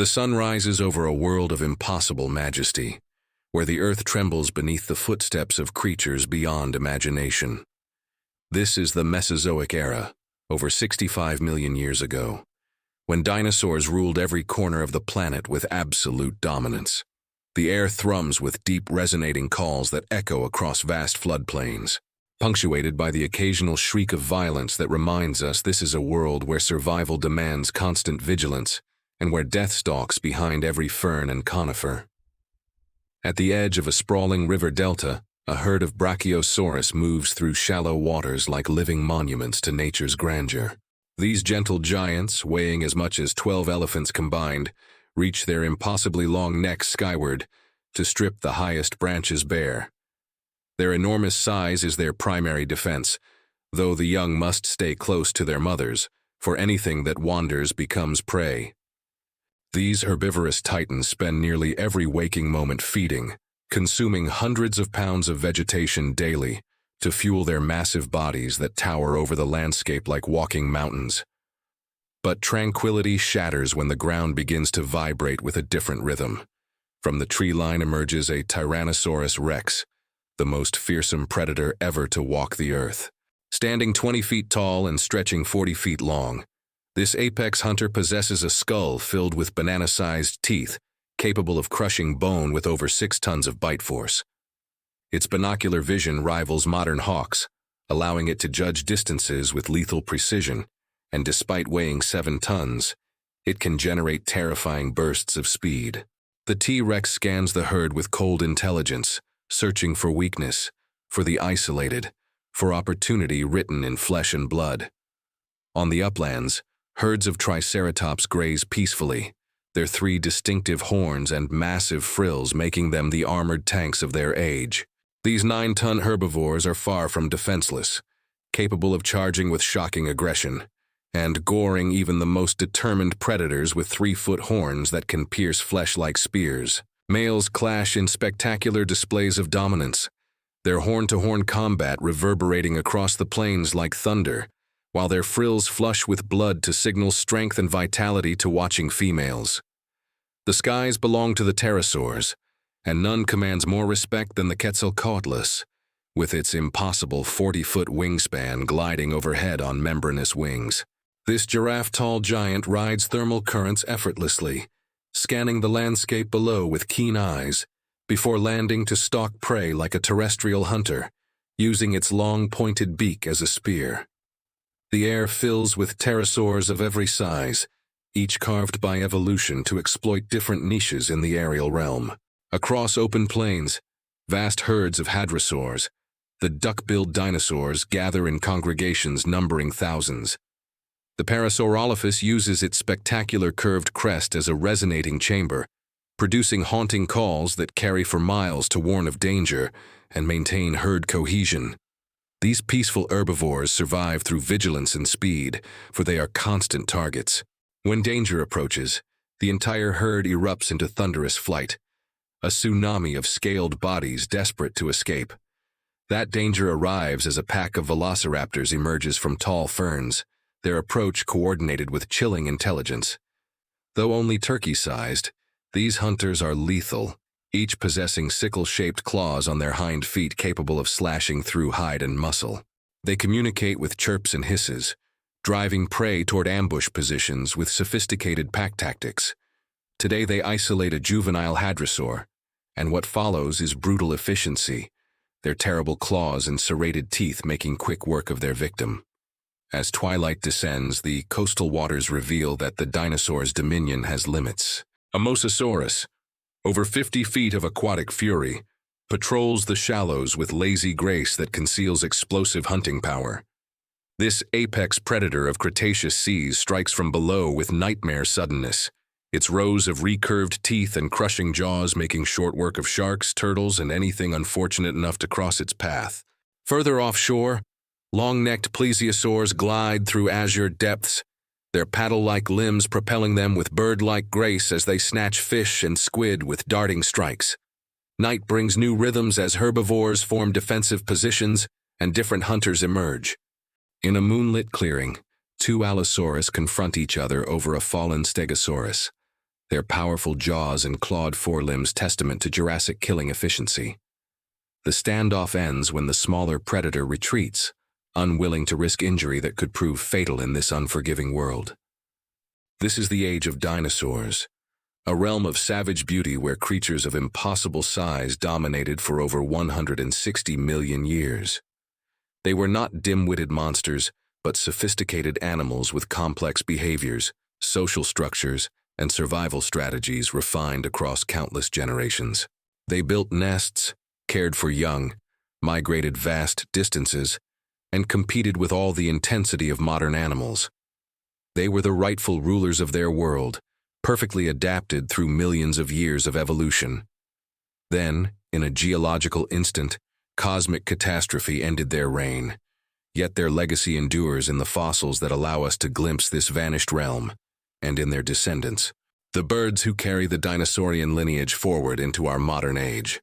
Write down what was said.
The sun rises over a world of impossible majesty, where the earth trembles beneath the footsteps of creatures beyond imagination. This is the Mesozoic era, over 65 million years ago, when dinosaurs ruled every corner of the planet with absolute dominance. The air thrums with deep resonating calls that echo across vast floodplains, punctuated by the occasional shriek of violence that reminds us this is a world where survival demands constant vigilance and where death stalks behind every fern and conifer. At the edge of a sprawling river delta, a herd of Brachiosaurus moves through shallow waters like living monuments to nature's grandeur. These gentle giants, weighing as much as 12 elephants combined, reach their impossibly long necks skyward to strip the highest branches bare. Their enormous size is their primary defense, though the young must stay close to their mothers, for anything that wanders becomes prey. These herbivorous titans spend nearly every waking moment feeding, consuming hundreds of pounds of vegetation daily to fuel their massive bodies that tower over the landscape like walking mountains. But tranquility shatters when the ground begins to vibrate with a different rhythm. From the tree line emerges a Tyrannosaurus rex, the most fearsome predator ever to walk the earth. Standing 20 feet tall and stretching 40 feet long, this apex hunter possesses a skull filled with banana-sized teeth, capable of crushing bone with over 6 tons of bite force. Its binocular vision rivals modern hawks, allowing it to judge distances with lethal precision, and despite weighing 7 tons, it can generate terrifying bursts of speed. The T-Rex scans the herd with cold intelligence, searching for weakness, for the isolated, for opportunity written in flesh and blood. On the uplands, herds of Triceratops graze peacefully, their 3 distinctive horns and massive frills making them the armored tanks of their age. These 9-ton herbivores are far from defenseless, capable of charging with shocking aggression, and goring even the most determined predators with 3-foot horns that can pierce flesh like spears. Males clash in spectacular displays of dominance, their horn-to-horn combat reverberating across the plains like thunder, while their frills flush with blood to signal strength and vitality to watching females. The skies belong to the pterosaurs, and none commands more respect than the Quetzalcoatlus, with its impossible 40-foot wingspan gliding overhead on membranous wings. This giraffe-tall giant rides thermal currents effortlessly, scanning the landscape below with keen eyes, before landing to stalk prey like a terrestrial hunter, using its long pointed beak as a spear. The air fills with pterosaurs of every size, each carved by evolution to exploit different niches in the aerial realm. Across open plains, vast herds of hadrosaurs, the duck-billed dinosaurs, gather in congregations numbering thousands. The Parasaurolophus uses its spectacular curved crest as a resonating chamber, producing haunting calls that carry for miles to warn of danger and maintain herd cohesion. These peaceful herbivores survive through vigilance and speed, for they are constant targets. When danger approaches, the entire herd erupts into thunderous flight, a tsunami of scaled bodies desperate to escape. That danger arrives as a pack of velociraptors emerges from tall ferns, their approach coordinated with chilling intelligence. Though only turkey-sized, these hunters are lethal, each possessing sickle-shaped claws on their hind feet capable of slashing through hide and muscle. They communicate with chirps and hisses, driving prey toward ambush positions with sophisticated pack tactics. Today they isolate a juvenile hadrosaur, and what follows is brutal efficiency, their terrible claws and serrated teeth making quick work of their victim. As twilight descends, the coastal waters reveal that the dinosaur's dominion has limits. A Mosasaurus, over 50 feet of aquatic fury, patrols the shallows with lazy grace that conceals explosive hunting power. This apex predator of Cretaceous seas strikes from below with nightmare suddenness, its rows of recurved teeth and crushing jaws making short work of sharks, turtles, and anything unfortunate enough to cross its path. Further offshore, long-necked plesiosaurs glide through azure depths, their paddle-like limbs propelling them with bird-like grace as they snatch fish and squid with darting strikes. Night brings new rhythms as herbivores form defensive positions and different hunters emerge. In a moonlit clearing, 2 Allosaurus confront each other over a fallen Stegosaurus. their powerful jaws and clawed forelimbs testament to Jurassic killing efficiency. The standoff ends when the smaller predator retreats, unwilling to risk injury that could prove fatal in this unforgiving world. This is the age of dinosaurs, a realm of savage beauty where creatures of impossible size dominated for over 160 million years. They were not dim-witted monsters, but sophisticated animals with complex behaviors, social structures, and survival strategies refined across countless generations. They built nests, cared for young, migrated vast distances, and competed with all the intensity of modern animals. They were the rightful rulers of their world, perfectly adapted through millions of years of evolution. Then, in a geological instant, cosmic catastrophe ended their reign. Yet their legacy endures in the fossils that allow us to glimpse this vanished realm, and in their descendants, the birds who carry the dinosaurian lineage forward into our modern age.